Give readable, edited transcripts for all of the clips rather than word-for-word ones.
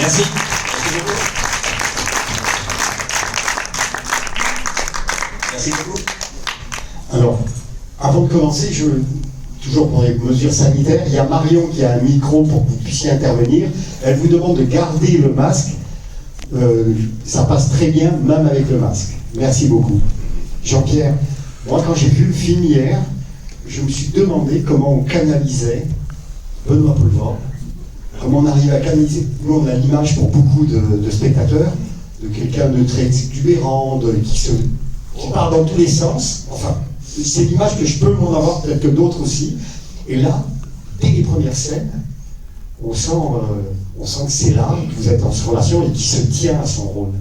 Merci. Merci beaucoup. Merci beaucoup. Alors, avant de commencer, toujours pour les mesures sanitaires, il y a Marion qui a un micro pour que vous puissiez intervenir. Elle vous demande de garder le masque. Ça passe très bien, même avec le masque. Merci beaucoup. Jean-Pierre, moi quand j'ai vu le film hier, je me suis demandé comment on canalisait Benoît Poelvoorde, comment on arrive à canaliser. Nous on a l'image pour beaucoup de spectateurs, de quelqu'un de très exubérant, qui parle dans tous les sens. Enfin, c'est l'image que je peux m'en avoir, peut-être que d'autres aussi. Et là, dès les premières scènes, on sent que c'est là, que vous êtes en relation et qu'il se tient à son rôle.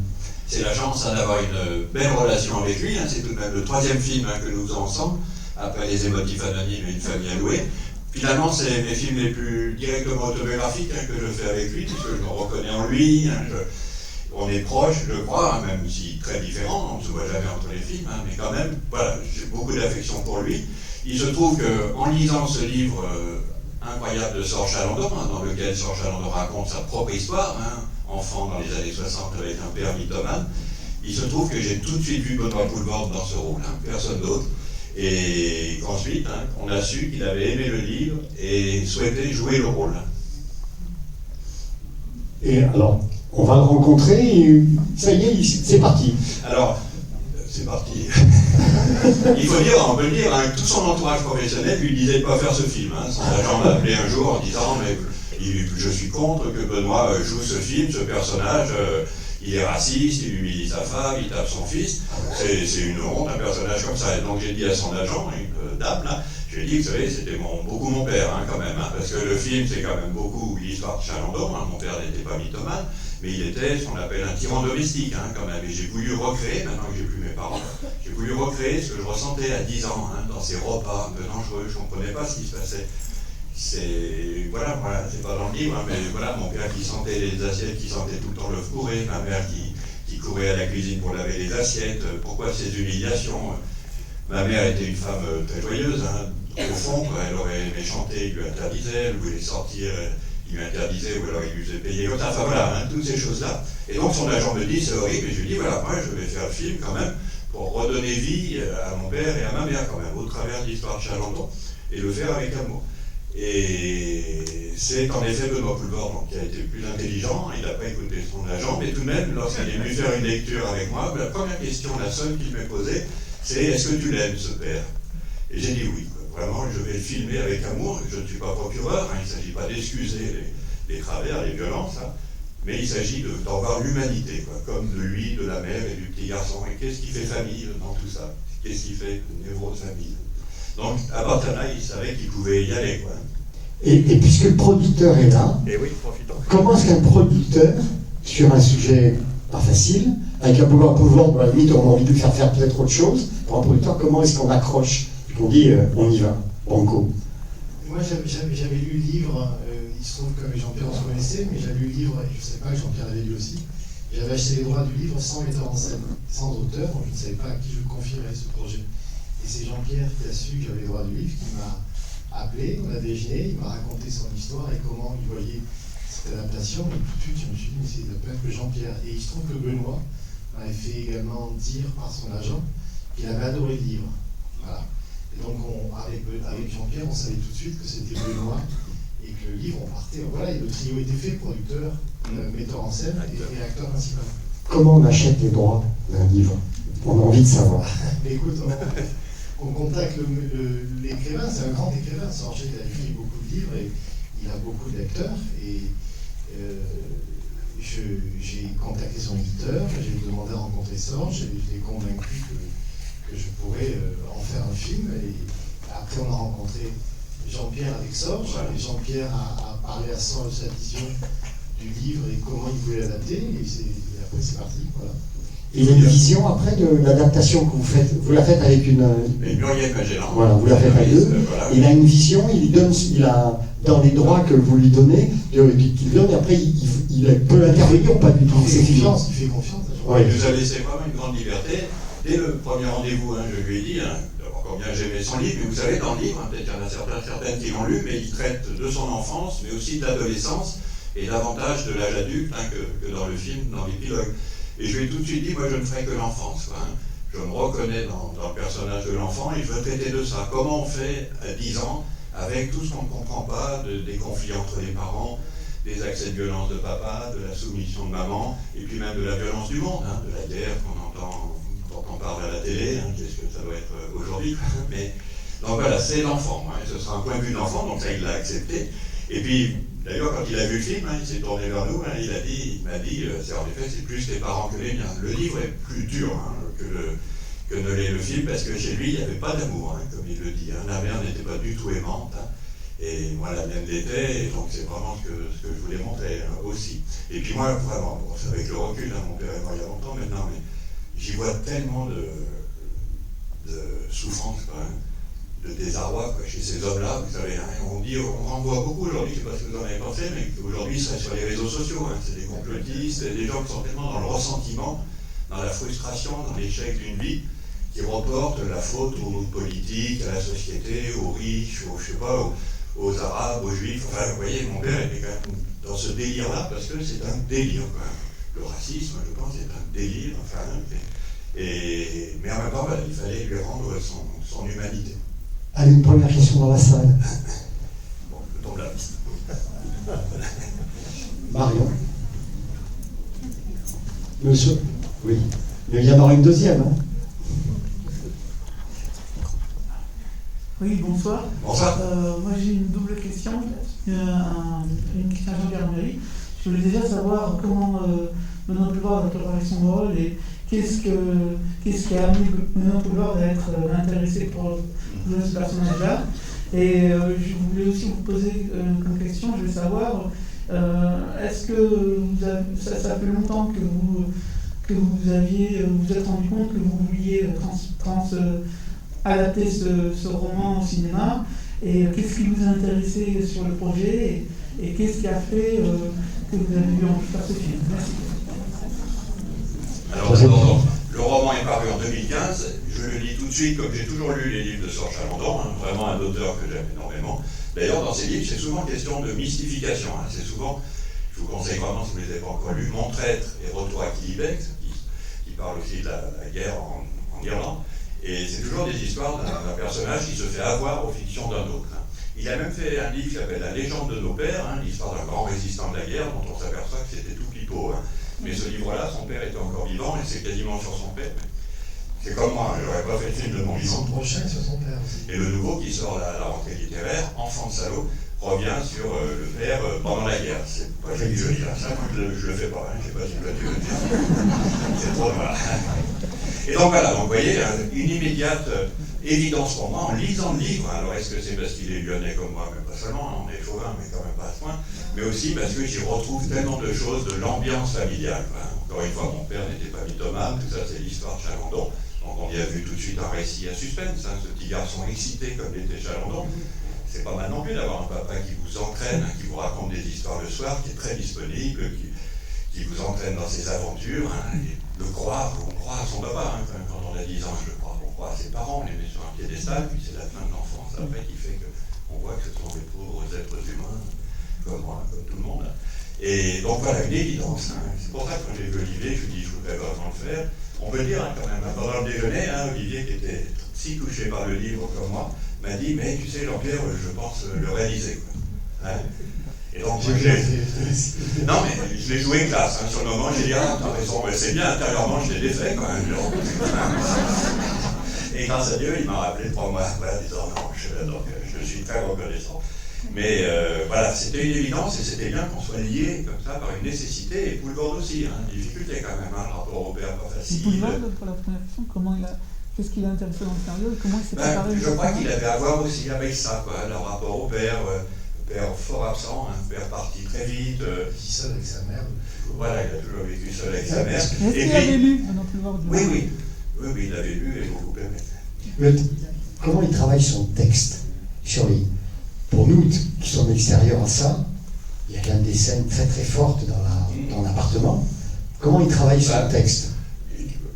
C'est la chance d'avoir une belle relation avec lui. C'est tout de même le 3e film que nous faisons ensemble, après Les Émotifs Anonymes et Une famille à louer. Finalement, c'est mes films les plus directement autobiographiques que je fais avec lui, puisque je me reconnais en lui. On est proches, je crois, même si très différents, on ne se voit jamais entre les films, mais quand même, voilà, j'ai beaucoup d'affection pour lui. Il se trouve qu'en lisant ce livre incroyable de Sorge Chalandon, dans lequel Sorge Chalandon raconte sa propre histoire, enfant dans les années 60 avec un père mythomane, il se trouve que j'ai tout de suite vu Benoît Poelvoorde dans ce rôle, personne d'autre, et qu'ensuite, on a su qu'il avait aimé le livre et souhaitait jouer le rôle. Et alors, on va le rencontrer, et ça y est, c'est parti. Alors, c'est parti. Il faut dire, on peut le dire, que tout son entourage professionnel lui disait de ne pas faire ce film. Son agent m'a appelé un jour en disant mais je suis contre que Benoît joue ce film, ce personnage, il est raciste, il humilie sa femme, il tape son fils. C'est une honte, un personnage comme ça. Et donc j'ai dit à son agent, une dame là, je lui ai dit, vous savez, c'était beaucoup mon père quand même, parce que le film c'est quand même beaucoup l'histoire de Chalandon. Mon père n'était pas mythomane, mais il était ce qu'on appelle un tyran domestique quand même. Et j'ai voulu recréer, maintenant que j'ai plus mes parents, j'ai voulu recréer ce que je ressentais à 10 ans, dans ces repas un peu dangereux. Je ne comprenais pas ce qui se passait. Voilà, c'est pas dans le livre, mais voilà, mon père qui sentait les assiettes, qui sentait tout le temps le fourré, ma mère qui courait à la cuisine pour laver les assiettes. Pourquoi ces humiliations? Ma mère était une femme très joyeuse, au fond, elle aurait aimé chanter, il lui interdisait, elle voulait sortir, il lui interdisait, ou alors il lui faisait payer. Enfin voilà, toutes ces choses-là. Et donc son agent me dit, c'est horrible, et je lui dis, voilà, moi je vais faire le film quand même, pour redonner vie à mon père et à ma mère quand même, au travers de l'histoire de Chalandon, et le faire avec amour. Et c'est en effet Benoît Poelvoorde qui a été le plus intelligent, il n'a pas écouté son agent, mais tout de même, lorsqu'il est venu faire une lecture avec moi, la première question, la seule qu'il m'ait posée, c'est est-ce que tu l'aimes ce père? Et j'ai dit oui, vraiment je vais le filmer avec amour, je ne suis pas procureur, il ne s'agit pas d'excuser les travers, les violences, mais il s'agit d'en voir l'humanité, comme de lui, de la mère et du petit garçon. Et qu'est-ce qui fait famille dans tout ça? Qu'est-ce qui fait une névrose famille? Donc, à partir de là, il savait qu'il pouvait y aller, Et puisque le producteur est là, et oui, profitons. Comment est-ce qu'un producteur, sur un sujet pas facile, avec un Benoît Poelvoorde, à la limite, on a envie de lui faire peut-être autre chose, pour un producteur, comment est-ce qu'on accroche et qu'on dit, on y va, banco? Moi, j'avais lu le livre, il se trouve que Jean-Pierre on se connaissait, mais j'avais lu le livre, et je ne savais pas que Jean-Pierre avait lu aussi. J'avais acheté les droits du livre sans metteur en scène, sans auteur, donc je ne savais pas à qui je confierais ce projet. Et c'est Jean-Pierre qui a su que j'avais les droits du livre, qui m'a appelé, on a déjeuné, il m'a raconté son histoire et comment il voyait cette adaptation. Et tout de suite, je me suis dit, mais c'est de peine que Jean-Pierre. Et il se trouve que Benoît m'avait fait également dire par son agent qu'il avait adoré le livre. Voilà. Et donc, avec Jean-Pierre, on savait tout de suite que c'était Benoît et que le livre, on partait. Voilà, et le trio était fait, producteur, metteur en scène et acteur principal. Comment on achète les droits d'un livre? On a envie de savoir. Mais écoute, on contacte l'écrivain, c'est un grand écrivain. Sorge, il a écrit beaucoup de livres et il a beaucoup de lecteurs. Et j'ai contacté son éditeur, j'ai demandé à rencontrer Sorge et je l'ai convaincu que je pourrais en faire un film. Et après, on a rencontré Jean-Pierre avec Sorge. Et Jean-Pierre a parlé à Sorge de sa vision du livre et comment il voulait l'adapter. Et après, c'est parti. Voilà. Il a une vision après de l'adaptation que vous faites. Vous la faites avec une Muriel Magellan. Voilà, vous la faites à deux. Voilà. Il a une vision, il a dans les droits que vous lui donnez, qu'il donne, et après il peut intervenir ou pas du tout. Il fait confiance. Il nous a laissé vraiment une grande liberté. Dès le premier rendez-vous, je lui ai dit, d'abord combien j'aimais son livre, mais vous savez, dans le livre, peut-être qu'il y en a certaines qui l'ont lu, mais il traite de son enfance, mais aussi de l'adolescence. et davantage de l'âge adulte que dans le film, dans l'épilogue. Et je lui ai tout de suite dit, moi je ne ferai que l'enfance. Je me reconnais dans le personnage de l'enfant et je veux traiter de ça. Comment on fait à 10 ans avec tout ce qu'on ne comprend pas, des conflits entre les parents, des accès de violence de papa, de la soumission de maman, et puis même de la violence du monde, de la guerre qu'on entend quand on parle à la télé, qu'est-ce que ça doit être aujourd'hui. Mais, donc voilà, c'est l'enfant, et ce sera un point de vue de l'enfant, donc ça il l'a accepté. Et puis, d'ailleurs, quand il a vu le film, il s'est tourné vers nous, il m'a dit, c'est en effet, c'est plus les parents que les miens. Le livre est plus dur que ne l'est le film, parce que chez lui, il n'y avait pas d'amour, comme il le dit. La mère n'était pas du tout aimante, et moi, la mienne l'était, et donc c'est vraiment ce que je voulais montrer aussi. Et puis moi, vraiment, bon, c'est avec le recul, mon père est mort il y a longtemps maintenant, mais j'y vois tellement de souffrance, quand même, de désarroi chez ces hommes-là. Vous savez, on renvoie beaucoup aujourd'hui, je ne sais pas ce que vous en avez pensé, mais qu'aujourd'hui, ce serait sur les réseaux sociaux. C'est des complotistes, des gens qui sont tellement dans le ressentiment, dans la frustration, dans l'échec d'une vie, qui reportent la faute aux politiques, à la société, aux riches, je sais pas, aux Arabes, aux Juifs. Enfin, vous voyez, mon père était quand même dans ce délire-là, parce que c'est un délire, quand même. Le racisme, je pense, c'est un délire. Enfin, mais en même temps, il fallait lui rendre son humanité. Allez, une première question dans la salle. Bon, je tombe la piste. Marion. Monsieur. Oui. Mais il y en aura une deuxième. Oui, bonsoir. Bonsoir. Moi j'ai une double question. Une question à Jean-Pierre Méry. Je voulais déjà savoir comment Benoît Poulvord a préparé son rôle et qu'est-ce qui a amené Benoît Poulvord à être intéressé pour jouer ce personnage-là. Et je voulais aussi vous poser comme question, je voulais savoir, est-ce que ça fait longtemps que vous êtes rendu compte que vous vouliez adapter ce roman au cinéma, et qu'est-ce qui vous a intéressé sur le projet, et qu'est-ce qui a fait que vous avez eu envie de faire ce film? Merci. Alors, le roman est paru en 2015, je le lis tout de suite, comme j'ai toujours lu les livres de Serge Chalandon, vraiment un auteur que j'aime énormément. D'ailleurs, dans ces livres, c'est souvent question de mystification. C'est souvent, je vous conseille vraiment, si vous ne les avez pas encore lus, Mon traître et Retour à Quilibec, qui parle aussi de la guerre en Irlande. Et c'est toujours des histoires d'un personnage qui se fait avoir aux fictions d'un autre. Il a même fait un livre qui s'appelle La légende de nos pères, l'histoire d'un grand résistant de la guerre, dont on s'aperçoit que c'était tout pipeau. Mais ce livre-là, son père était encore vivant, et c'est quasiment sur son père. C'est comme moi, je n'aurais pas fait le film de mon vivant. Son prochain sur son père aussi. Et le nouveau qui sort à la rentrée littéraire, Enfant de salaud, revient sur le père pendant la guerre. C'est pas joli, ça, moi je le fais pas, je sais pas si toi tu veux le dire. C'est trop mal. Et donc voilà, donc vous voyez, une immédiate évidence pour moi en lisant le livre. Alors est-ce que c'est parce qu'il est lyonnais comme moi, mais pas seulement, on est chauvin, mais quand même pas à ce point, mais aussi parce que j'y retrouve tellement de choses de l'ambiance familiale. Encore une fois, mon père n'était pas mythomane, tout ça c'est l'histoire de Chalandon. Donc on y a vu tout de suite un récit à suspense, ce petit garçon excité comme l'était Chalandon. C'est pas mal non plus d'avoir un papa qui vous entraîne, qui vous raconte des histoires le soir, qui est très disponible, qui vous entraîne dans ses aventures. On croit à son papa, quand on a 10 ans, on croit à ses parents, on les met sur un piédestal, puis c'est la fin de l'enfance après qui fait qu'on voit que ce sont des pauvres êtres humains, comme moi, comme tout le monde. Et donc voilà, une évidence. C'est pour ça que quand j'ai vu Olivier, je me dis, je voudrais vraiment le faire. On peut le dire quand même, pendant le déjeuner, Olivier, qui était si touché par le livre comme moi, m'a dit, mais tu sais, Jean-Pierre, je pense le réaliser. Et donc, non, mais je l'ai joué classe. Sur le moment, j'ai dit, ah, t'as raison, mais c'est bien, intérieurement, je l'ai défait quand même. Et grâce à Dieu, il m'a rappelé 3 mois après, en disant, non, donc je suis très reconnaissant. Mais voilà, c'était une évidence, et c'était bien qu'on soit liés comme ça par une nécessité, et Poulvord aussi, une difficulté quand même, le rapport au père, pas facile. Poulvord, pour la première question, qu'est-ce qui l'a intéressé dans le scénario, comment il s'est préparé? Je crois qu'il avait à voir aussi avec ça, le rapport au père. Père fort absent, père parti très vite. Vit seul avec sa mère. Voilà, il a toujours vécu seul avec sa mère. Est-ce qu'il avait lu Benoît Poulvord? Oui, il avait lu et beaucoup aimé. Comment il travaille son texte pour nous qui sommes extérieurs à ça, il y a quand même des scènes très très fortes dans l'appartement. Comment il travaille son texte?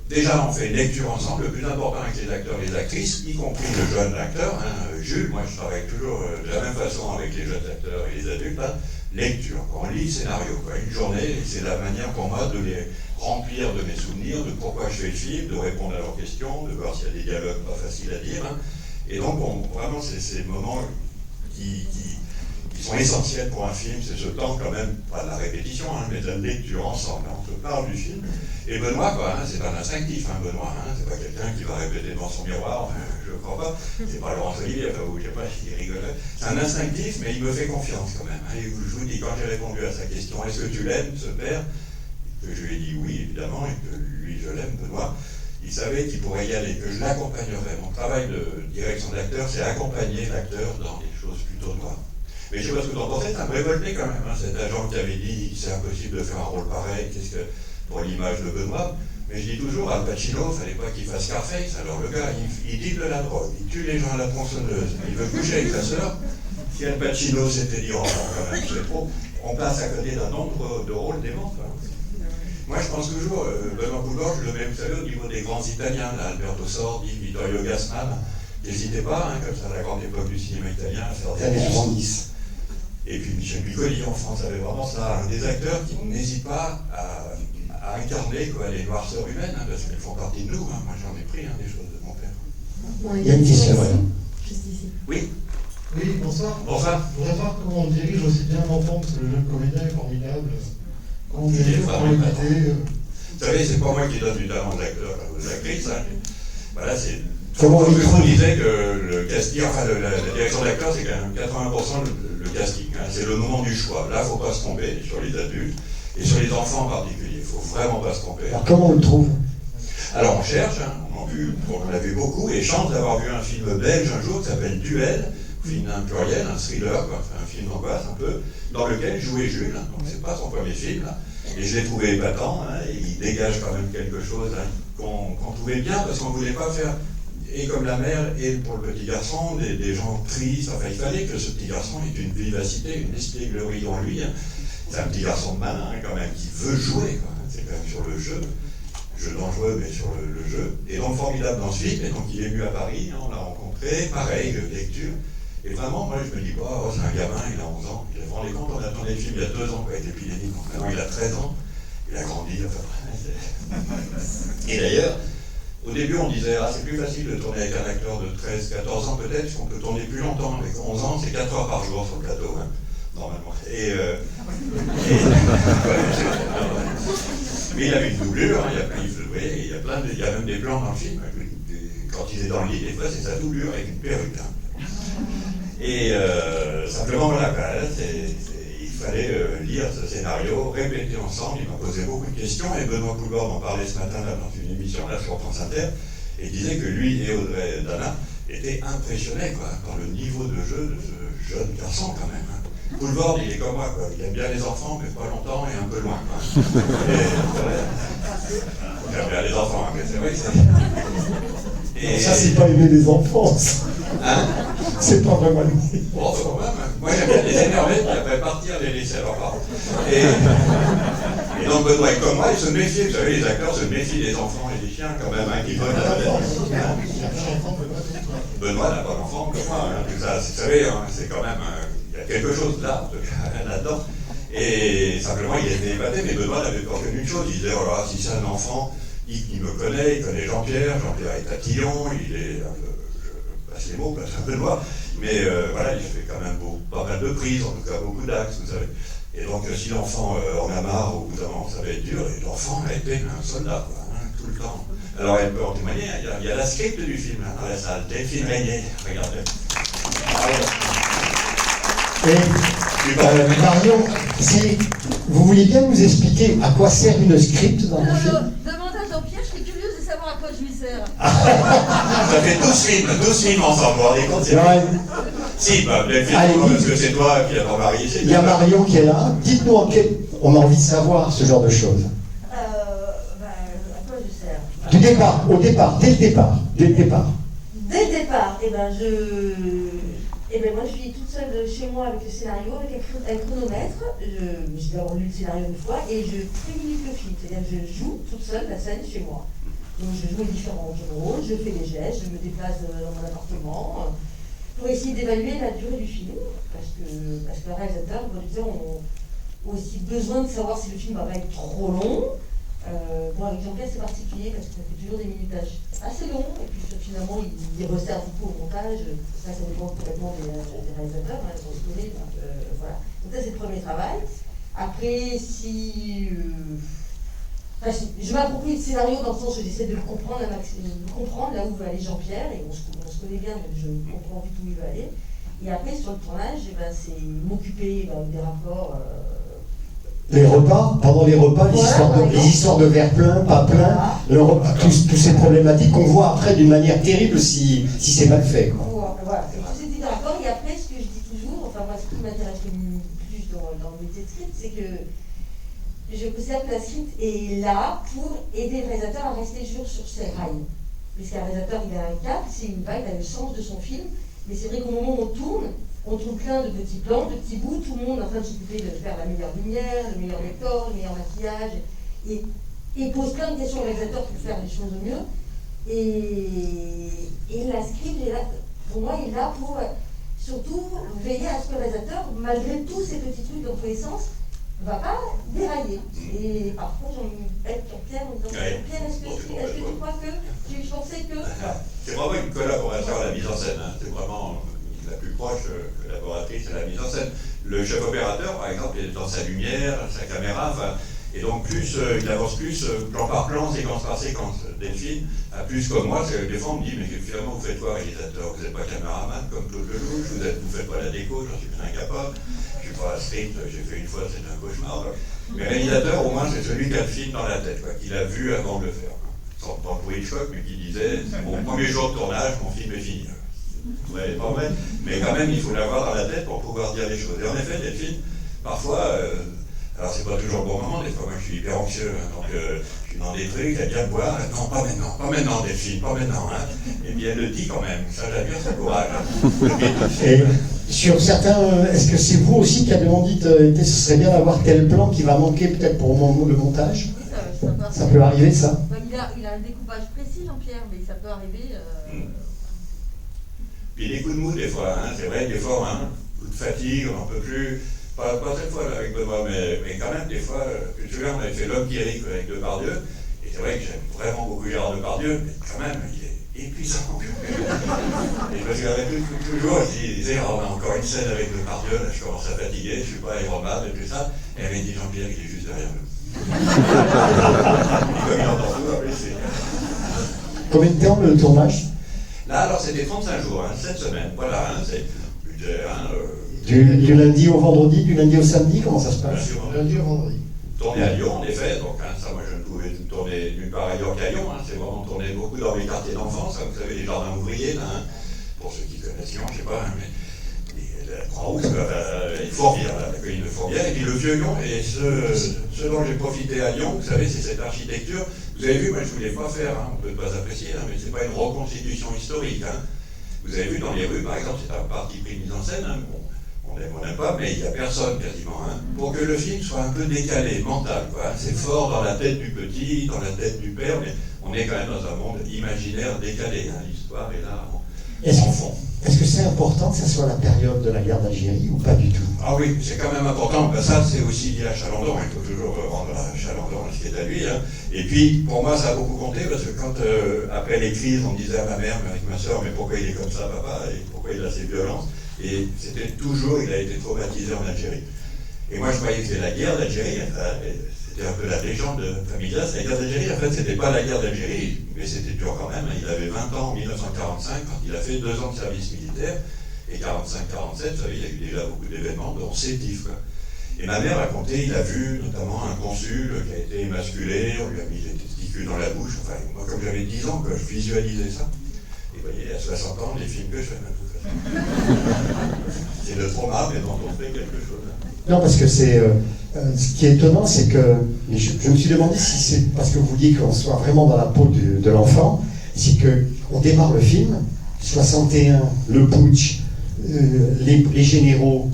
Déjà, on fait une lecture ensemble, le plus important avec les acteurs et les actrices, y compris le jeune acteur, Jules. Moi, je travaille toujours de la même façon avec les jeunes acteurs et les adultes. lecture. On lit le scénario, quoi. Une journée, c'est la manière pour moi de les remplir de mes souvenirs, de pourquoi je fais le film, de répondre à leurs questions, de voir s'il y a des dialogues pas faciles à dire. Hein. Et donc, vraiment, c'est ces moments qui sont essentiels pour un film, c'est ce temps quand même, pas de la répétition, hein, mais de la lecture ensemble. On se parle du film. Et Benoît, quoi, hein, c'est pas un instinctif, hein, Benoît, hein, c'est pas quelqu'un qui va répéter devant son miroir, je crois pas, c'est pas Laurence Olivier, enfin, je sais pas s'il rigole. C'est un instinctif, mais il me fait confiance quand même. Hein, et je vous dis, quand j'ai répondu à sa question, est-ce que tu l'aimes, ce père, que je lui ai dit oui, évidemment, et que lui, je l'aime, Benoît, il savait qu'il pourrait y aller, que je l'accompagnerais. Mon travail de direction d'acteur, c'est accompagner l'acteur dans des choses plutôt noires. Mais je sais pas ce que t'en pensais, ça me révoltait quand même, hein, cet agent qui avait dit c'est impossible de faire un rôle pareil, qu'est-ce que pour l'image de Benoît. Mais je dis toujours, Al Pacino, il fallait pas qu'il fasse Scarface. Alors le gars, il dit de la drogue, il tue les gens à la tronçonneuse, il veut coucher avec sa sœur. Si Al Pacino s'était dit, oh non, quand même, c'est trop, on passe à côté d'un nombre de rôles déments. Moi, je pense toujours, Benoît Poulvord, je le mets, vous savez, au niveau des grands Italiens, là, Alberto Sordi, Vittorio Gassman, n'hésitez pas, hein, comme ça, à la grande époque du cinéma italien, à faire des années 70. Et puis Michel Piccoli en France avait vraiment ça, des acteurs qui n'hésitent pas à incarner quoi, les noirceurs humaines, hein, parce qu'elles font partie de nous. Hein. Moi, j'en ai pris des choses de mon père. Oui, il y a une question, ouais. Juste ici. Oui. Oui, bonsoir. Bonsoir. Je voudrais voir comment on dirige aussi bien l'enfant, parce que le jeune comédien est formidable. Comment on Il est dirige pour vraiment l'éviter. Vous savez, c'est pas moi qui donne du talent de l'acteur ou de l'actrice. Hein. Voilà, c'est. Comment on je vous trouve disais que le casting, enfin la direction d'acteur, c'est quand même 80% le casting. Hein. C'est le moment du choix. Là, il ne faut pas se tromper sur les adultes et sur les enfants en particulier. Il ne faut vraiment pas se tromper. Alors comment on le trouve? Alors on cherche, hein, on l'a vu beaucoup, et chance d'avoir vu un film belge un jour qui s'appelle Duel, film un pluriel, un thriller, quoi, un film d'angoisse un peu, dans lequel jouait Jules, hein, donc c'est pas son premier film, là, et je l'ai trouvé épatant, hein, et il dégage quand même quelque chose hein, qu'on trouvait bien, parce qu'on ne voulait pas faire, et comme la mère, et pour le petit garçon, des gens tristes, enfin il fallait que ce petit garçon ait une vivacité, une espièglerie en lui, hein. C'est un petit garçon de malin hein, quand même, qui veut jouer, quoi, hein, c'est quand même sur le jeu dangereux, mais sur le jeu. Et donc formidable dans ce film, et donc il est venu à Paris, hein, on l'a rencontré, pareil, lecture. Et vraiment, moi je me dis, oh, c'est un gamin, il a 11 ans. Vous vous rendez compte, on a tourné le film il y a 2 ans, avec l'épidémie, donc maintenant il a 13 ans, il a grandi, enfin. Et d'ailleurs, au début on disait, ah c'est plus facile de tourner avec un acteur de 13-14 ans peut-être, parce qu'on peut tourner plus longtemps. Avec 11 ans, c'est 4 heures par jour sur le plateau, hein, normalement. Mais il avait une doublure, hein, il y a même des plans dans le film. Quand il est dans le lit, des fois c'est sa doublure avec une perruque. Hein. Et simplement, voilà, il fallait lire ce scénario, répéter ensemble. Il m'a posé beaucoup de questions, et Benoît Poulvord en parlait ce matin là, dans une émission là sur France Inter, et disait que lui et Audrey Dana étaient impressionnés quoi, par le niveau de jeu de ce jeune garçon quand même. Hein. Poulvord, il est comme moi, quoi. Il aime bien les enfants, mais pas longtemps et un peu loin. Quoi. Il aime bien les enfants, mais c'est vrai que c'est. Et ça, c'est pas aimer les enfants. Hein? C'est pas vraiment lui. Bon, quand même. Moi, j'aime bien les énerver, puis après partir, les laisser à leur part. Et donc, Benoît est comme moi, il se méfie. Vous savez, les acteurs se méfient des enfants et des chiens, quand même, hein, qui volent à la bête. Benoît n'a pas d'enfant comme moi. Hein, tout ça, vous savez, hein, c'est quand même. Il y a quelque chose là, en tout cas, là-dedans. Et simplement, il était épaté, mais Benoît n'avait pas connu une chose. Il disait, oh là, si c'est un enfant, il me connaît, il connaît Jean-Pierre est tatillon, il est un peu, je passe les mots, parce que Benoît, mais voilà, il fait quand même pas mal de prises, en tout cas beaucoup d'axes, vous savez. Et donc, si l'enfant en a marre, au bout d'un moment, ça va être dur, et l'enfant a été un soldat, quoi, hein, tout le temps. Alors, elle peut en témoigner, il y a la script du film, hein, dans la salle, Delphine Régnier, regardez. Et Marion, si vous voulez bien nous expliquer à quoi sert une script dans le film? Demande à Jean-Pierre, je suis curieuse de savoir à quoi je lui sers. Ça fait 12 films ensemble, vous vous rendez compte? Si, bah, parce que c'est toi qui l'as pas marié. Il y a Marion qui est là. Dites-nous on a envie de savoir ce genre de choses. À quoi je sers? Du départ, dès le départ. Dès le départ, moi je suis toute seule chez moi avec le scénario, avec un chronomètre. J'ai d'abord lu le scénario une fois et je préminute le film. C'est-à-dire que je joue toute seule la scène chez moi. Donc je joue les différents rôles, je fais des gestes, je me déplace dans mon appartement. pour essayer d'évaluer la durée du film, parce que le réalisateur, le producteur ont aussi besoin de savoir si le film va pas être trop long. Bon, avec Jean-Pierre, c'est particulier parce que ça fait toujours des minutages assez longs, et puis finalement, il resserre beaucoup au montage. Ça dépend complètement des réalisateurs, hein, ils sont exposés, donc voilà. Donc, ça, c'est le premier travail. Après, je m'approprie le scénario dans le sens où j'essaie de le comprendre, de comprendre là où veut aller Jean-Pierre, et on se connaît bien, mais je comprends vite où il veut aller. Et après, sur le tournage, c'est m'occuper des rapports. Les repas, pendant les repas, Voilà, les histoires de verre plein, pas plein, toutes ces problématiques qu'on voit après d'une manière terrible si c'est mal fait. Quoi. Voilà, c'est tous ces petits rapports. Et après, ce que je dis toujours, enfin moi, ce qui m'intéresse le plus dans le métier de script, c'est que je considère que la script est là pour aider le réalisateur à rester toujours sur ses rails. Puisqu'un réalisateur, il a un cap, c'est une vague, il a le sens de son film. Mais c'est vrai qu'au moment où on tourne plein de petits plans, de petits bouts, tout le monde est en train de s'occuper de faire la meilleure lumière, le meilleur décor, le meilleur maquillage, et pose plein de questions au réalisateur pour faire les choses au mieux. Et la script, pour moi, est là pour surtout veiller à ce que le réalisateur, malgré tous ces petits trucs dans tous les sens, ne va pas dérailler. Et parfois, j'en bête sur Pierre en disant Pierre, est-ce que tu crois que je pensais que. C'est vraiment une collaboration à la mise en scène. Hein. C'est vraiment la plus proche collaboratrice à la mise en scène. Le chef opérateur, par exemple, est dans sa lumière, sa caméra, et donc plus il avance plus plan par plan, séquence par séquence. Delphine, plus comme moi, des fois on me dit mais finalement vous faites quoi réalisateur? Vous n'êtes pas caméraman comme Claude Lelouch, vous ne faites pas la déco, j'en suis bien incapable. Je ne suis pas script, j'ai fait une fois, c'est un cauchemar. Mais réalisateur, au moins, c'est celui qui a le film dans la tête, qu'il a vu avant de le faire. Sans trouver le choc, mais qui disait mon premier jour de tournage, mon film est fini. Ouais, pas vrai, mais quand même, il faut l'avoir dans la tête pour pouvoir dire les choses. Et en effet, Delphine, parfois, alors c'est pas toujours le bon moment, des fois, moi je suis hyper anxieux, hein, donc je suis dans des trucs, elle vient me voir, non, pas maintenant, Delphine, pas maintenant, hein. Et bien elle le dit quand même, ça j'admire son courage. Et sur certains, est-ce que c'est vous aussi qui avez demandé, ce serait bien d'avoir tel plan qui va manquer peut-être pour le montage? Oui, ça peut arriver, ça? Il a un découpage précis, Jean-Pierre, mais ça peut arriver. Puis des coups de mou des fois, hein, c'est vrai, des fois, hein, coup de fatigue, on n'en peut plus. Pas cette fois là, avec Benoît, mais quand même, des fois, tu te souviens, on avait fait L'Homme qui rit avec Depardieu, et c'est vrai que j'aime vraiment beaucoup Gérard Depardieu, mais quand même, il est épuisant. Et je me suis arrêté toujours, il disait, oh, on a encore une scène avec Depardieu, là, je commence à fatiguer, je suis pas aéromable et tout ça, et elle m'a dit, Jean-Pierre, il est juste derrière nous. Et comme il entend tout, après, c'est. Combien de temps le tournage? Là, alors, c'était 35 jours, hein, 7 semaines, voilà, hein, c'est budget, hein, du lundi au vendredi, du lundi au samedi, comment ça se passe? Du lundi au vendredi. Tourner à Lyon, en effet, donc hein, ça, moi, je ne pouvais tourner nulle part ailleurs qu'à Lyon, hein, c'est vraiment tourner beaucoup dans les quartiers d'enfance, hein, vous savez, les jardins ouvriers, là, hein, pour ceux qui connaissent Lyon, je sais pas, hein, mais la Croix-Rouge, Fourvière, la colline de Fourvière, et puis le Vieux Lyon, et ce dont j'ai profité à Lyon, vous savez, c'est cette architecture. Vous avez vu, moi je ne voulais pas faire, hein, on ne peut pas apprécier, hein, mais ce n'est pas une reconstitution historique. Hein. Vous avez vu dans les rues, par exemple, c'est un parti pris mise en scène, hein, on n'aime pas, mais il n'y a personne quasiment. Hein, pour que le film soit un peu décalé, mental. C'est fort dans la tête du petit, dans la tête du père, mais on est quand même dans un monde imaginaire décalé. Hein, l'histoire est là en fond. Est-ce que c'est important que ça soit la période de la guerre d'Algérie ou pas du tout? Ah oui, c'est quand même important. Ben ça, c'est aussi lié à Chalandon. Il faut toujours rendre à Chalandon ce qui est à lui. Hein. Et puis, pour moi, ça a beaucoup compté parce que quand, après les crises, on disait à ma mère, avec ma soeur, mais pourquoi il est comme ça, papa? Et pourquoi il a ces violences? Et c'était toujours, il a été traumatisé en Algérie. Et moi, je croyais que c'était la guerre d'Algérie. C'était un peu la légende familiale. La guerre d'Algérie, en fait, c'était pas la guerre d'Algérie, mais c'était dur quand même. Il avait 20 ans en 1945 quand il a fait 2 ans de service militaire. Et 45-47, vous savez, il y a eu déjà beaucoup d'événements, dont Sétif. Et ma mère racontait, il a vu notamment un consul qui a été émasculé, on lui a mis les testicules dans la bouche. Enfin, moi, comme j'avais 10 ans, je visualisais ça. Et vous voyez, à 60 ans, les films que je fais, de toute façon. C'est le trauma, mais dont on fait quelque chose. Non, parce que c'est. Ce qui est étonnant, c'est que. Je me suis demandé si c'est parce que vous vouliez qu'on soit vraiment dans la peau de l'enfant, c'est qu'on démarre le film, 61, le putsch, les généraux,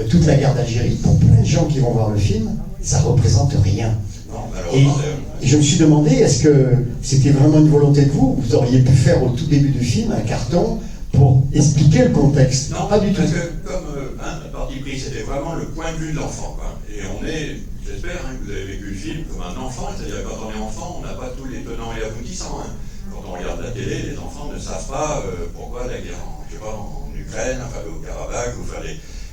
toute la guerre d'Algérie, pour plein de gens qui vont voir le film, ça représente rien. Et je me suis demandé, est-ce que c'était vraiment une volonté de vous? Vous auriez pu faire au tout début du film un carton pour expliquer le contexte. Non, pas du tout. parce que comme notre parti pris, c'était vraiment le point de vue de l'enfant, quoi. Et on est, j'espère que vous avez vécu le film comme un enfant, c'est-à-dire quand on est enfant, on n'a pas tous les tenants et aboutissants. Quand on regarde la télé, les enfants ne savent pas pourquoi la guerre en Ukraine, enfin au Karabakh, ou faire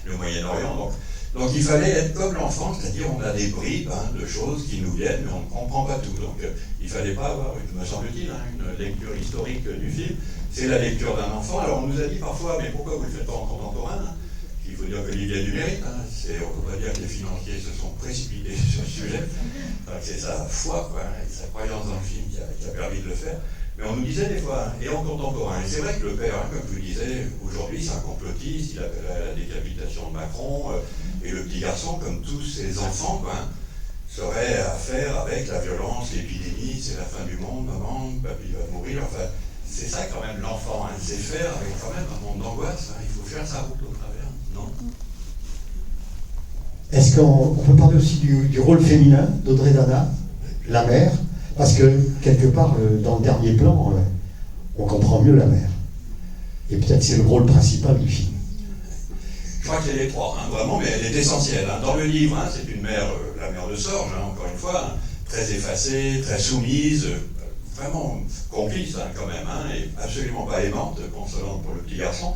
le Moyen-Orient. Donc il fallait être comme l'enfant, c'est-à-dire on a des bribes de choses qui nous viennent, mais on ne comprend pas tout. Donc il ne fallait pas avoir, me semble-t-il, une lecture historique du film. C'est la lecture d'un enfant. Alors on nous a dit parfois, mais pourquoi vous ne le faites pas en contemporain? Il faut dire que l'idée du mérite. On ne peut pas dire que les financiers se sont précipités sur le sujet. C'est sa foi, quoi, et sa croyance dans le film qui a permis de le faire. Mais on nous disait des fois, et en contemporain, et c'est vrai que le père, comme je vous disais, aujourd'hui c'est un complotiste, il appelle à la décapitation de Macron, et le petit garçon, comme tous ses enfants, serait à faire avec la violence, l'épidémie, c'est la fin du monde, maman, papy va mourir, enfin, c'est ça quand même l'enfant, c'est faire avec quand même un monde d'angoisse, il faut faire sa route au travers, non? Est-ce qu'on peut parler aussi du rôle féminin d'Audrey Dana, la mère? Parce que, quelque part, dans le dernier plan, on comprend mieux la mère. Et peut-être c'est le rôle principal du film. Je crois que c'est les trois, vraiment, mais elle est essentielle. Dans le livre, c'est une mère, la mère de Sorge, encore une fois, très effacée, très soumise, vraiment complice quand même, et absolument pas aimante, consolante pour le petit garçon.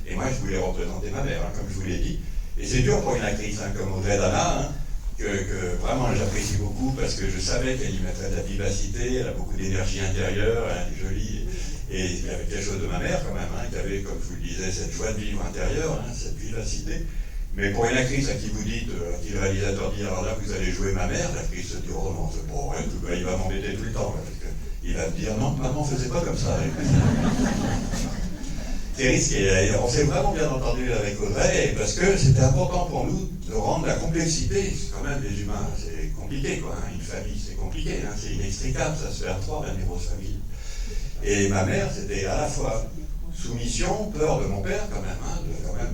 Et moi, je voulais représenter ma mère, comme je vous l'ai dit. Et c'est dur pour une actrice comme Audrey Dana, que vraiment j'apprécie beaucoup parce que je savais qu'elle y mettrait de la vivacité, elle a beaucoup d'énergie intérieure, elle est jolie, et il y avait quelque chose de ma mère quand même, qui avait, comme je vous le disais, cette joie de vivre intérieure, cette vivacité. Mais pour une actrice à qui vous dites, à qui le réalisateur dit, alors là vous allez jouer ma mère, l'actrice se dit, oh non, c'est pas vrai, il va m'embêter tout le temps, parce qu'il va me dire, non, maman faisait pas comme ça. C'est risqué, on s'est vraiment bien entendu avec Audrey, parce que c'était important pour nous de rendre la complexité, c'est quand même des humains, c'est compliqué quoi, une famille c'est compliqué, c'est inextricable, ça se fait à trois, la grosse famille. Et ma mère, c'était à la fois soumission, peur de mon père quand même,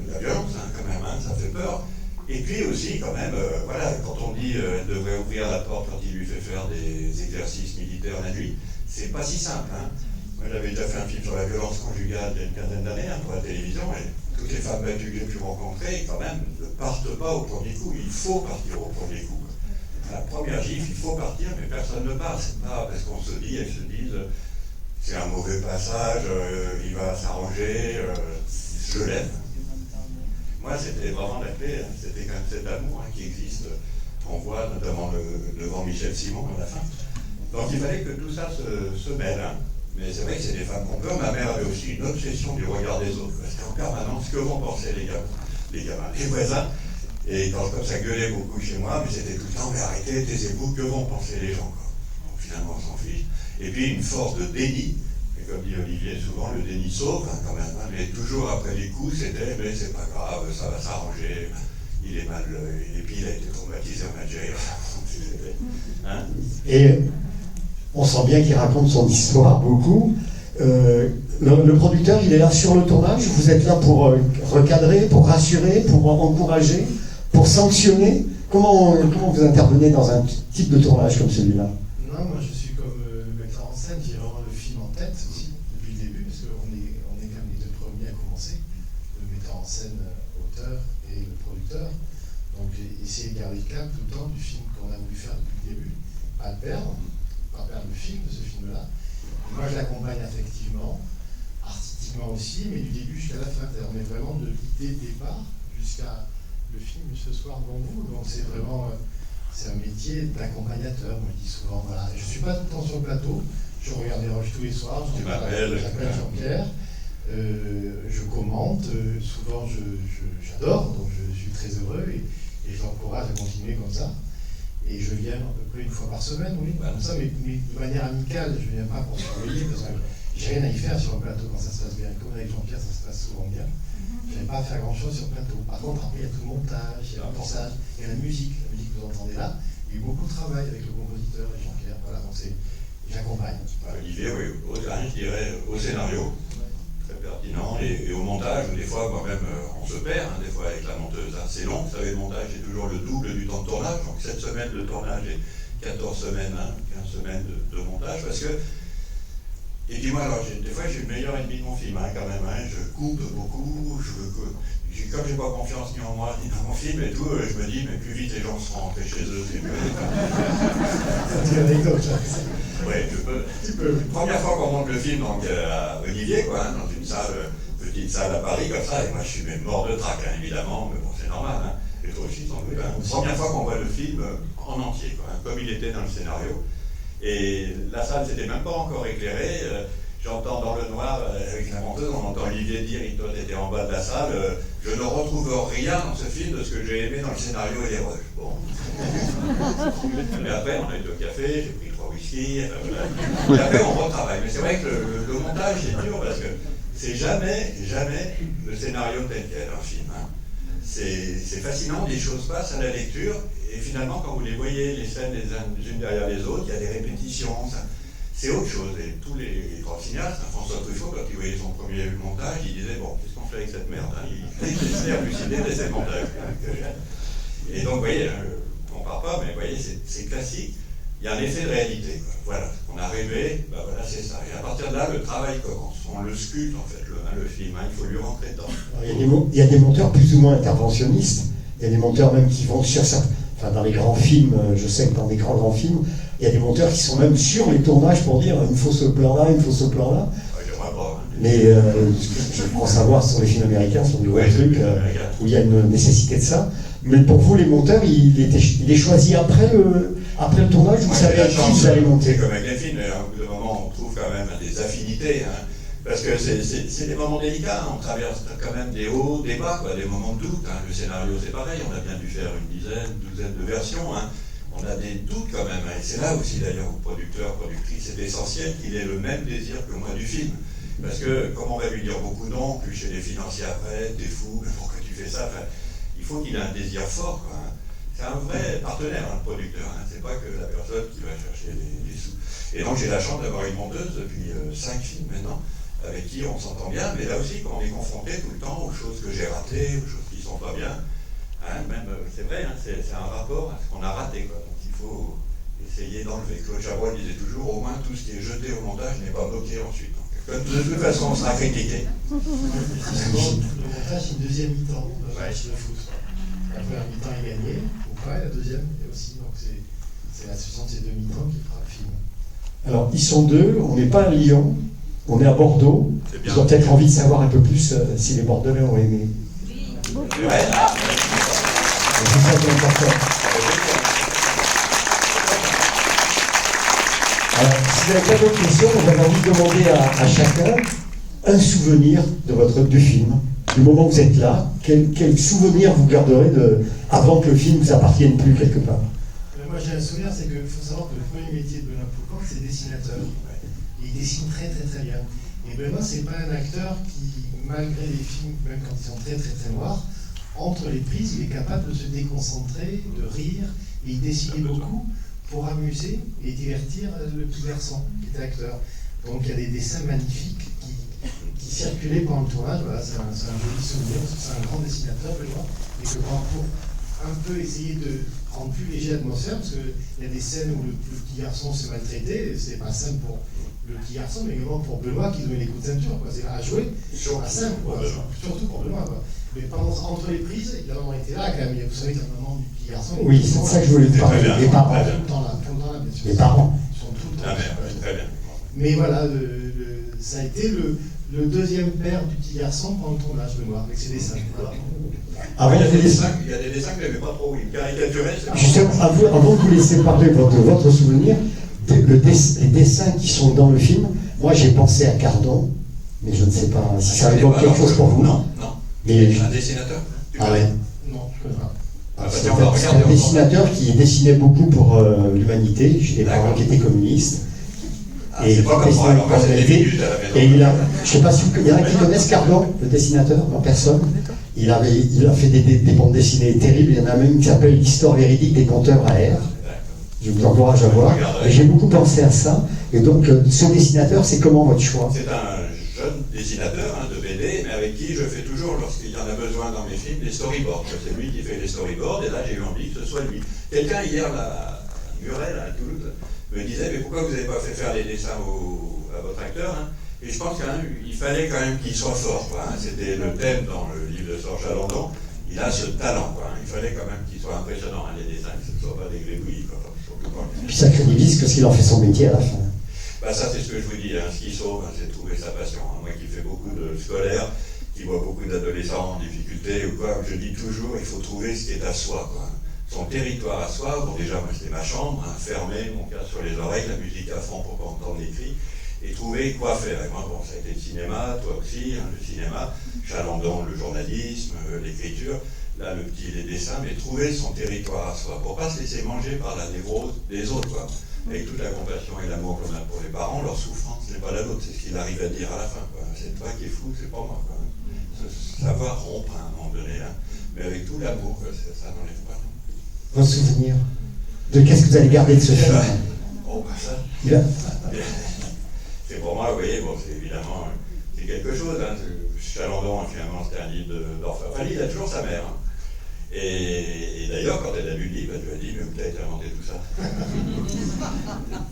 de la violence quand même, ça fait peur. Et puis aussi quand même, voilà, quand on dit elle devrait ouvrir la porte quand il lui fait faire des exercices militaires la nuit, c'est pas si simple. Moi, j'avais déjà fait un film sur la violence conjugale il y a une quinzaine d'années pour la télévision, et toutes les femmes battues que j'ai pu rencontrer, quand même, ne partent pas au premier coup. Il faut partir au premier coup. La première gifle, il faut partir, mais personne ne part. C'est pas parce qu'on se dit, elles se disent, c'est un mauvais passage, il va s'arranger, je l'aime. Moi, c'était vraiment la clé, c'était quand même cet amour qui existe. On voit notamment devant Michel Simon à la fin. Donc il fallait que tout ça se mêle. Mais c'est vrai que c'est des femmes qu'on peur. Ma mère avait aussi une obsession du regard des autres. C'était en permanence, que vont penser les gamins, les voisins. Et quand comme ça gueulait beaucoup chez moi, mais c'était tout le temps, mais arrêtez, taisez-vous, que vont penser les gens, quoi. Donc finalement, on s'en fiche. Et puis une force de déni, et comme dit Olivier souvent, le déni sauve quand même, mais toujours après les coups, c'était, mais c'est pas grave, ça va s'arranger, il est mal, et puis il a été traumatisé en Algérie. Et on sent bien qu'il raconte son histoire beaucoup. Le producteur, il est là sur le tournage. Vous êtes là pour recadrer, pour rassurer, pour encourager, pour sanctionner. Comment vous intervenez dans un type de tournage comme celui-là? Non, moi je suis comme metteur en scène, j'ai vraiment le film en tête aussi, depuis le début, parce qu'on est quand même les deux premiers à commencer, le metteur en scène, auteur et le producteur. Donc essayer de garder le cap tout le temps du film qu'on a voulu faire depuis le début, pas le perdre le film de ce film-là. Et moi je l'accompagne affectivement, artistiquement aussi, mais du début jusqu'à la fin. On est vraiment de l'idée de départ jusqu'à le film ce soir devant vous. Donc c'est vraiment c'est un métier d'accompagnateur. Moi je dis souvent, voilà, je ne suis pas tout le temps sur le plateau, je regarde les rushs tous les soirs, j'appelle Jean-Pierre, je commente, souvent j'adore, donc je suis très heureux et je l'encourage à continuer comme ça. Et je viens à peu près une fois par semaine, oui, comme ça, mais de manière amicale. Je ne viens pas pour surveiller, parce que j'ai rien à y faire sur le plateau quand ça se passe bien. Comme avec Jean-Pierre, ça se passe souvent bien. Je n'aime pas faire grand-chose sur le plateau. Par contre, après, il y a tout le montage, il y a le mixage, il y a la musique que vous entendez là. Il y a eu beaucoup de travail avec le compositeur et Jean-Pierre. Voilà, donc j'accompagne. Voilà. Olivier, oui, je dirais au scénario, très pertinent, et au montage, des fois, moi-même, on se perd, des fois, avec la monteuse. C'est long, vous savez, le montage, c'est toujours le double du temps de tournage. Donc 7 semaines de tournage et 14 semaines, 15 semaines de montage, parce que Et puis moi, alors, des fois, j'ai le meilleur ennemi de mon film, hein, quand même. Hein. Je coupe beaucoup, comme j'ai pas confiance ni en moi, ni dans mon film et tout, je me dis, mais plus vite les gens seront rentrés chez eux, c'est mieux. C'est une anecdote, là. Oui, je peux. Première fois qu'on monte le film donc, à Olivier, quoi, hein, dans une salle, petite salle à Paris, comme ça, et moi je suis même mort de trac, hein, évidemment, mais bon, c'est normal. Hein. Et toi aussi, sans doute. Hein. Première fois qu'on voit le film en entier, quoi, hein, comme il était dans le scénario. Et la salle s'était même pas encore éclairée. J'entends dans le noir, avec la monteuse, on entend Olivier dire, toi t'étais en bas de la salle, je ne retrouve rien dans ce film de ce que j'ai aimé dans le scénario et les rushs. Bon. Mais après, on a été au café, j'ai pris 3 whisky, et après on retravaille. Mais c'est vrai que le montage est dur parce que c'est jamais le scénario tel quel, un film. Hein. C'est fascinant, les choses passent à la lecture, et finalement, quand vous les voyez, les scènes les unes derrière les autres, il y a des répétitions. C'est autre chose. Et tous les grands cinéastes, François Truffaut, quand il voyait son premier montage, il disait, bon, qu'est-ce qu'on fait avec cette merde, hein. Il s'est halluciné de ces montages. Et donc, vous voyez, on ne part pas, mais vous voyez, c'est classique. Il y a un effet de réalité. Quoi. Voilà, on a rêvé, ben voilà, c'est ça. Et à partir de là, le travail commence. On le sculpte, en fait, le film. Hein, il faut lui rentrer dedans. Il y a des monteurs plus ou moins interventionnistes. Il y a des monteurs même qui vont sur ça. Enfin, dans les grands films, je sais que dans des grands films, il y a des monteurs qui sont même sur les tournages pour dire il me faut ce plan-là, il me faut ce plan-là. J'aimerais pas. Hein. Mais je crois savoir sur les films américains, sur des trucs où il y a une nécessité de ça. Mais pour vous, les monteurs, il est choisi après le tournage, vous savez à qui vous allez monter. C'est comme avec les films, à un bout de moment, on trouve quand même des affinités. Hein. Parce que c'est des moments délicats, on traverse quand même des hauts, des bas, quoi, des moments de doute. Hein. Le scénario, c'est pareil, on a bien dû faire une douzaine de versions. Hein. On a des doutes quand même. Hein. Et c'est là aussi, d'ailleurs, au producteur, productrice, c'est essentiel qu'il ait le même désir que moi du film. Parce que, comme on va lui dire beaucoup non, plus chez les financiers après, t'es fou, mais pourquoi tu fais ça? Enfin, il faut qu'il ait un désir fort, quoi. Hein. C'est un vrai partenaire, hein, le producteur. Hein. C'est pas que la personne qui va chercher les sous. Et donc, j'ai la chance d'avoir une monteuse depuis 5 films maintenant, avec qui on s'entend bien, mais là aussi, quand on est confronté tout le temps aux choses que j'ai ratées, aux choses qui ne sont pas bien, hein, même, c'est vrai, hein, c'est un rapport à ce qu'on a raté, quoi. Donc il faut essayer d'enlever. Claude Chabrol disait toujours, au moins tout ce qui est jeté au montage n'est pas bloqué ensuite. Donc, de toute façon, on sera critiqué. Le montage, c'est une deuxième mi-temps de match de foot. La première mi-temps est gagnée, ou pas, et la deuxième est aussi. Donc c'est la succession de ces deux mi-temps qui fera le film. Alors, ils sont deux, on n'est pas à Lyon. On est à Bordeaux. Ils ont peut-être envie de savoir un peu plus si les Bordelais ont aimé. Oui. C'est ça qui est important. Alors, si vous n'avez pas d'autres questions, on va envie de demander à chacun un souvenir du film. Du moment où vous êtes là, quel souvenir vous garderez avant que le film vous appartienne plus quelque part? Moi j'ai un souvenir, c'est qu'il faut savoir que le premier métier de Benoît Poulvord, c'est dessinateur. Il dessine très très très bien. Et Benoît, c'est pas un acteur qui, malgré les films, même quand ils sont très très très noirs, entre les prises, il est capable de se déconcentrer, de rire, et il dessinait beaucoup pour amuser et divertir le petit garçon qui était acteur. Donc il y a des dessins magnifiques qui circulaient pendant le tournage. Voilà, c'est un joli souvenir, parce que c'est un grand dessinateur, Benoît, et que pour un peu essayer de rendre plus léger l'atmosphère, parce qu'il y a des scènes où le petit garçon se maltraitait, c'est pas simple pour le petit garçon, mais également pour Benoît qui donnait les coups de ceinture, quoi. C'est à jouer, c'est pas simple, quoi. Surtout pour Benoît, quoi. Mais entre les prises, il a vraiment été là, quand même. Vous savez qu'il y a un moment du petit garçon. Oui, c'est ça que je voulais vous parler. Les parents. Tout le temps là, bien sûr. Les parents. Ils sont tout le temps. Très bien. Mais voilà, ça a été le deuxième père du petit garçon pendant le tournage, Benoît, avec ses dessins. Voilà. Il y a des dessins que je n'aimais pas trop, il caricaturait. Justement, avant de vous laisser parler de votre souvenir, les dessins qui sont dans le film, moi j'ai pensé à Cardon, mais je ne sais pas si ça évoque quelque chose pour vous. Non. Mais un dessinateur. Ah ouais. Non, je ne connais pas. C'est un dessinateur qui dessinait beaucoup pour l'humanité. J'ai des parents qui étaient communistes. Et c'est pas comme moi, alors moi c'est des minutes à la maison. Et je ne sais pas si il y en a qui connaissent Cardon, le dessinateur, non, personne. Il a fait des bandes dessinées terribles. Il y en a même qui s'appelle l'histoire véridique des compteurs à air. Je vous encourage à voir. Et j'ai beaucoup pensé à ça. Et donc, ce dessinateur, c'est comment votre choix? C'est un jeune dessinateur de BD, mais avec qui je fais toujours, lorsqu'il y en a besoin dans mes films, des storyboards. C'est lui qui fait les storyboards, et là j'ai eu envie que ce soit lui. Quelqu'un hier, à Murel, à Toulouse, me disait, mais pourquoi vous n'avez pas fait faire les dessins pas votre acteur, hein. Et je pense quand même, il fallait quand même qu'il soit fort, quoi, hein. C'était le thème dans le livre de Serge Chalandon. Il a ce talent, quoi, hein. Il fallait quand même qu'il soit impressionnant, hein, les dessins, que ce ne soit pas des grébouillis, quoi. Puis ça crédibilise que s'il en fait son métier à la fin. Bah ça c'est ce que je vous dis, hein. Ce qui sauve, hein, c'est de trouver sa passion, hein. Moi qui fais beaucoup de scolaires, qui vois beaucoup d'adolescents en difficulté ou quoi, je dis toujours, il faut trouver ce qui est à soi, quoi. Son territoire à soi. Bon, déjà, moi c'était ma chambre, hein, fermée, mon casque sur les oreilles, la musique à fond pour pas entendre les cris, et trouver quoi faire. Et moi, bon, ça a été le cinéma, toi aussi, hein, le cinéma, Chalandon, le journalisme, l'écriture, là, le petit, les dessins, mais trouver son territoire à soi, pour pas se laisser manger par la névrose des autres, quoi. Avec toute la compassion et l'amour qu'on a pour les parents, leur souffrance n'est pas la nôtre, c'est ce qu'il arrive à dire à la fin, quoi. C'est toi qui es fou, c'est pas moi, quoi. Savoir rompre à un moment donné, hein, mais avec tout l'amour, quoi, ça n'enlève pas. Vos souvenirs de qu'est-ce que vous allez garder de ce film? Bon, bah ça, Bien. c'est pour moi, vous voyez, bon, c'est évidemment, c'est quelque chose, hein. Chalandon, finalement, c'était un livre d'orphelin. Enfin, il a toujours sa mère, hein. Et d'ailleurs, quand elle a lu le livre, elle lui a dit, mais où t'as été inventé tout ça?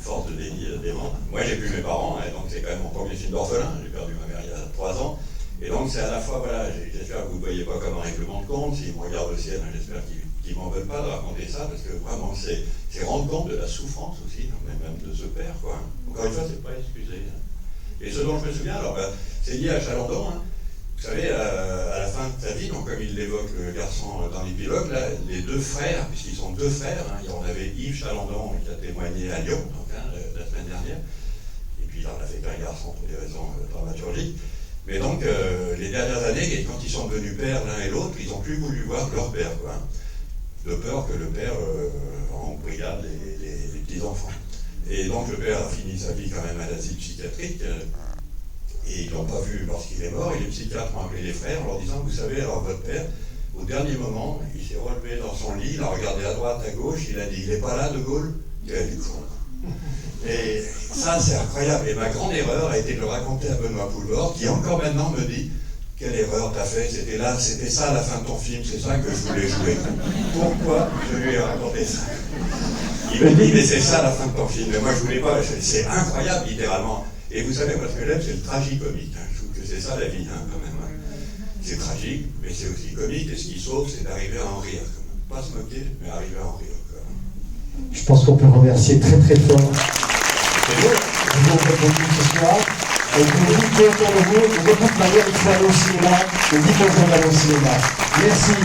Force de dément. Moi, j'ai plus mes parents, hein, donc c'est quand même mon premier film d'orphelin. J'ai perdu ma mère il y a 3 ans. Et donc, c'est à la fois, voilà, j'espère que vous ne voyez pas comme un règlement de compte. S'ils me regardent au ciel, hein, j'espère qu'ils ne m'en veulent pas de raconter ça, parce que vraiment, c'est rendre compte de la souffrance aussi, hein, même de ce père, quoi. Encore une fois, c'est pas excusé. Hein. Et ce dont je me souviens, alors, bah, c'est lié à Chalandon, hein. Vous savez, à la fin de sa vie, donc comme il l'évoque le garçon dans l'épilogue, là, les 2 frères, puisqu'ils sont 2 frères, hein, on avait Yves Chalandon qui a témoigné à Lyon, donc, hein, la semaine dernière, et puis il en a fait qu'un garçon pour des raisons dramaturgiques. Mais donc, les dernières années, quand ils sont devenus pères l'un et l'autre, ils n'ont plus voulu voir leur père, quoi, hein, de peur que le père embrigade les petits-enfants. Et donc le père a fini sa vie quand même à l'asile psychiatrique. Et ils ne l'ont pas vu lorsqu'il est mort, et les psychiatres ont appelé les frères en leur disant, vous savez, alors votre père, au dernier moment, il s'est relevé dans son lit, il a regardé à droite, à gauche, il a dit, il n'est pas là, De Gaulle? Il a dit, con. Et ça, c'est incroyable. Et ma grande erreur a été de le raconter à Benoît Poulvord, qui encore maintenant me dit, quelle erreur t'as fait, c'était ça la fin de ton film, c'est ça que je voulais jouer. Pourquoi je lui ai raconté ça? Il me dit, mais c'est ça la fin de ton film. Mais moi, je voulais pas, c'est incroyable, littéralement. Et vous savez, moi, ce que j'aime, c'est le tragicomique. Hein. Je trouve que c'est ça la vie, hein, quand même. Hein. C'est tragique, mais c'est aussi comique. Et ce qui sauve, c'est d'arriver à en rire. Quand même. Pas se moquer, mais arriver à en rire. Quand même. Je pense qu'on peut remercier très très fort. Vous avez répondu ce soir. Et que vous dites autour de vous, de toute manière, il faut aller au cinéma. Et dites aux gens d'aller au cinéma. Merci.